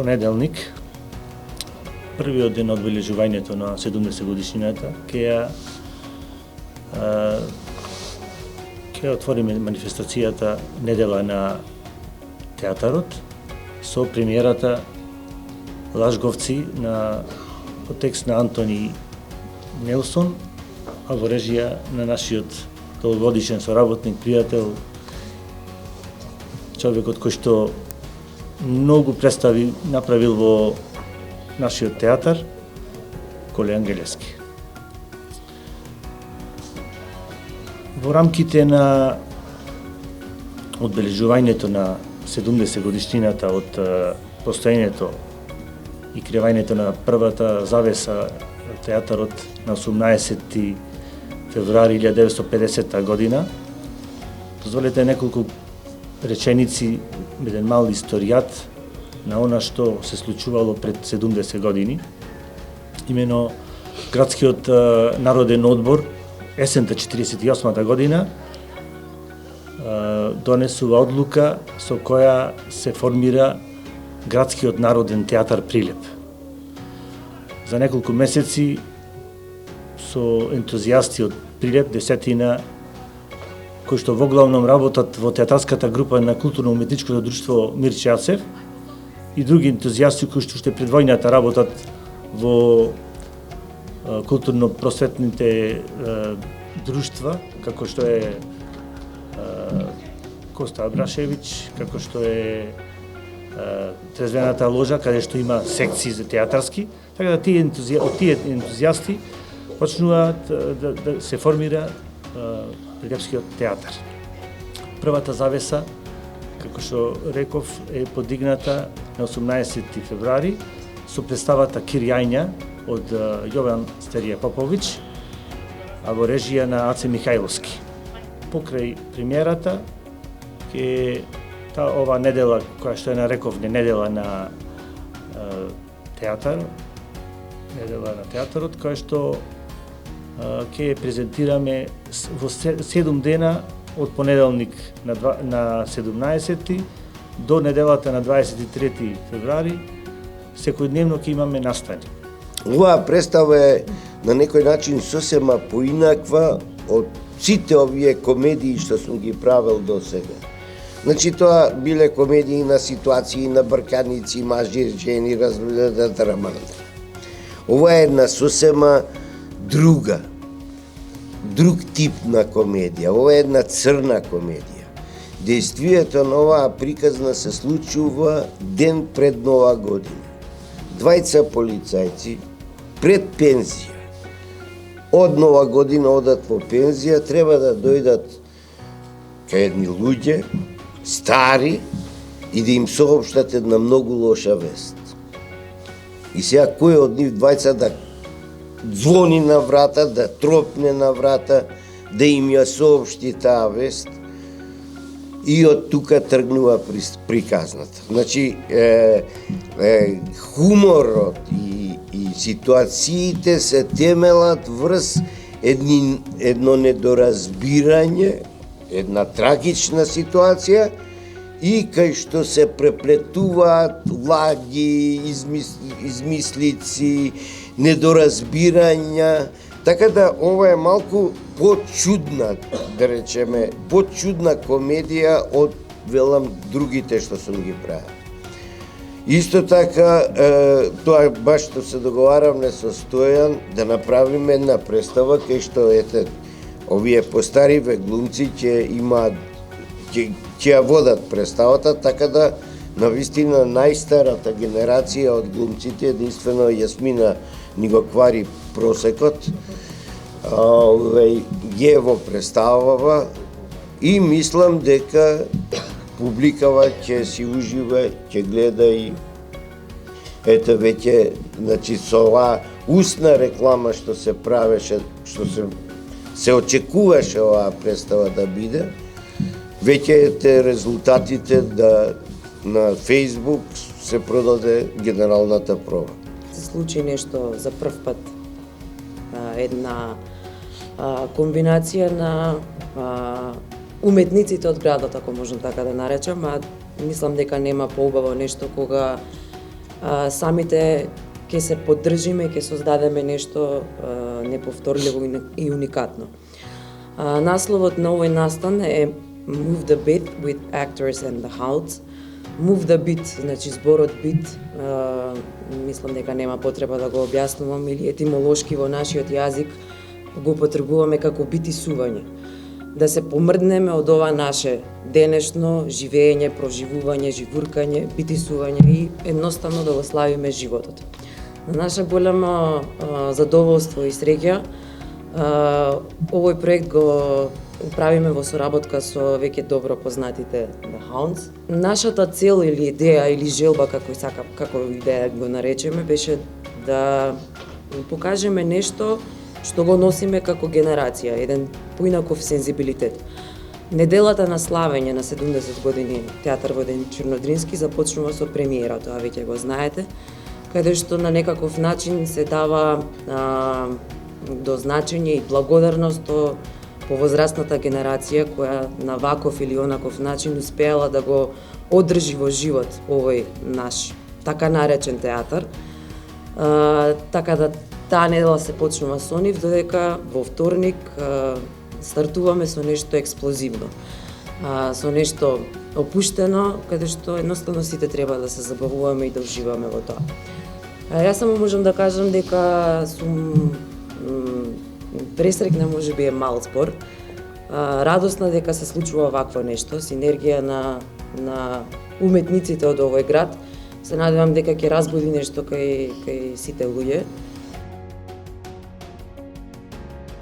понеделник, првиот ден од обележувањето на 70 годишнината, ќе отвориме манифестацијата Недела на театарот со премиерата Лажговци на по текст на Антони Нелсон, а во режија на нашиот долгогодишен соработник, пријател, човекот кој што многу представи направил во нашиот театар, Коле Ангелевски. Во рамките на одбележувањето на 70 годишнината од постоењето и креањето на првата завеса на театарот на 18 февруари 1950 година, дозволете неколку реченици, еден мал историјат на она што се случувало пред 70 години. Имено Градскиот народен одбор есента 48 година донесува одлука со која се формира Градскиот народен театар Прилеп. За неколку месеци со ентузијасти од Прилеп, десетина, кои што воглавном работат во театарската група на културно-уметничкото друштво Мирче Ацев и други ентузијасти кои што уште пред војната работат во културно-просветните друштва, како што е Коста Абрашевич, како што е Трезвената ложа, каде што има секции за театарски, така да тие ентузијасти почнуваат да се формира Прилепскиот театар. Првата завеса, како што реков, е подигната на 18 февруари со представата Кирјања од Јован Стерија Поповиќ, а во режија на Аце Михајловски. Покрај премиерата, ова недела, која што ја нарековме недела на театар, недела на театарот, која што ќе презентираме во 7 дена од понеделник на 17 до неделата на 23 февруари, секојдневно ќе имаме настани. Оваа представа е на некој начин сосема поинаква од сите овие комедии што сум ги правил до сега. Значи тоа биле комедии на ситуации, на брканици, мажи, жени, разведата раманда. Ова е една сосема друг тип на комедија. Ова е една црна комедија. Дејствието на оваа приказна се случува ден пред Нова година. Двајца полицајци пред пензија. Од Нова година одат во пензија, треба да дојдат кај едни луѓе, стари, и да им соопштат една многу лоша вест. И сега кој од нив двајца да звони на врата, да тропне на врата, да им ја соопшти таа вест, и од тука тргнува приказната. Значи, хуморот и ситуациите се темелат врз едно недоразбирање, една трагична ситуација, и кај што се преплетуваат лаги, измислици, недоразбирања, така да ова е малку почудна, да речеме, почудна комедија од, велам, другите што сум ги правил. Исто така, тоа баш што се договаравме со Стојан да направиме една представа кај што овие постариве глумци ќе ја водат представата, така да навистина најстарата генерација од глумците, единствено Јасмина ни го квари просекот, ја во представава, и мислам дека публикава ќе си ужива, ќе гледа, и ете веќе, значи со оваа устна реклама што се правеше, што се очекуваше оваа представа да биде, веќе ете резултатите да на Facebook се продаде генералната проба. Се случи нешто за прв пат, една комбинација на уметниците од градот, ако можам така да наречам, а мислам дека нема поубаво нешто кога самите ќе се поддржиме и ќе создадеме нешто неповторливо и уникатно. Насловот на овој настан е Move the Beat with Actors and the Hounds. Move the Beat, значи зборот бит, мислам дека нема потреба да го објаснувам, или етимолошки во нашиот јазик го употребуваме како битисување. Да се помрднеме од ова наше денешно живење, проживување, живуркање, битисување и едноставно да го славиме животот. На наша голема задоволство и среќа, овој проект го правиме во соработка со веќе добро познатите The Hounds. Нашата цел или идеја или желба, како идеја го наречеме, беше да покажеме нешто што го носиме како генерација, еден поинаков сензибилитет. Неделата на славење на 70 години театар во Ден Чернодрински започнува со премиера, тоа веќе го знаете, каде што на некаков начин се дава до значење и благодарност по возрастната генерација која на ваков или онаков начин успеала да го одржи во живот овој наш така наречен театар. Така да таа недела се почнува со нив, додека во вторник стартуваме со нешто експлозивно, со нешто опуштено, каде што едноставно сите треба да се забавуваме и да уживаме во тоа. Јас само можам да кажам дека сум пресрекна, можеби е мал збор, радосна дека се случува вакво нешто, синергија на уметниците од овој град. Се надевам дека ќе разбуди нешто кај сите луѓе.